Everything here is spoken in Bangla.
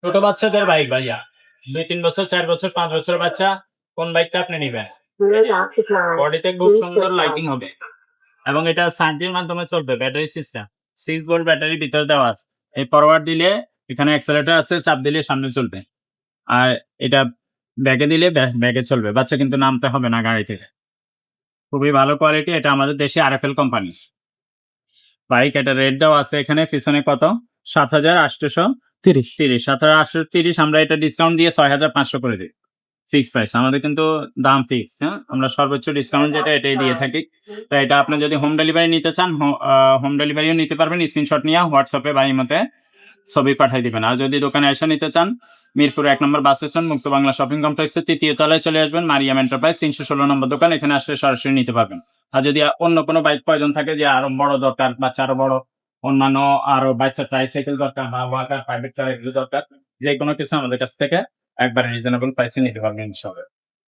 ছোট বাচ্চাদের বাইক ভাইয়া 2-3 বছর 4 বছর 5 বছর বাচ্চা কোন বাইকটা আপনি নিবেন? বডিতে খুব সুন্দর লাইটিং হবে এবং এটা সানটির মাধ্যমে চলবে ব্যাটারি সিস্টেম 6 ভোল্ট ব্যাটারি ভিতরে দেওয়া আছে এই ফরওয়ার্ড দিলে এখানে অ্যাক্সেলেরেটর আছে চাপ দিলে সামনে চলবে আর এটা ব্যাগে দিলে ব্যাগে চলবে বাচ্চা কিন্তু নামতে হবে না গাড়ি থেকে খুবই ভালো কোয়ালিটি এটা আমাদের দেশে আরএফএল কোম্পানি বাইক এটা রেট দেওয়া আছে এখানে পিছনে কত 7,830 7,830 আমরা এটা ডিসকাউন্ট দিয়ে 6,500 করে দিই ফিক্স প্রাইস আমাদের কিন্তু দাম ফিক্স হ্যাঁ আমরা সর্বোচ্চ ডিসকাউন্ট যেটা এটাই দিয়ে থাকি তো এটা আপনি যদি হোম ডেলিভারি নিতে চান হোম ডেলিভারিও নিতে পারবেন স্ক্রিনশট নিয়ে হোয়াটসঅ্যাপে বা ইমোতে ছবি পাঠিয়ে দিবেন আর যদি দোকানে এসে নিতে চান মিরপুর 1 নম্বর বাস স্ট্যান্ড মুক্ত বাংলা শপিং কমপ্লেক্সের 3য় তলায় চলে আসবেন মারিয়াম এন্টারপ্রাইজ 316 নম্বর দোকান এখানে আসলে সরাসরি নিতে পারবেন আর যদি অন্য কোনো বাইক প্রয়োজন থাকে যে আরো বড় দরকার বাচ্চা আরো বড় অন্যান্য আরো বাচ্চা ট্রাইসাইকেল দরকার বা ওয়াকার প্রাইভেট কার এগুলো দরকার যে কোনো কিছু আমাদের কাছ থেকে একবারে রিজনেবল প্রাইসে নিতে পারবেন ইনশাআল্লাহ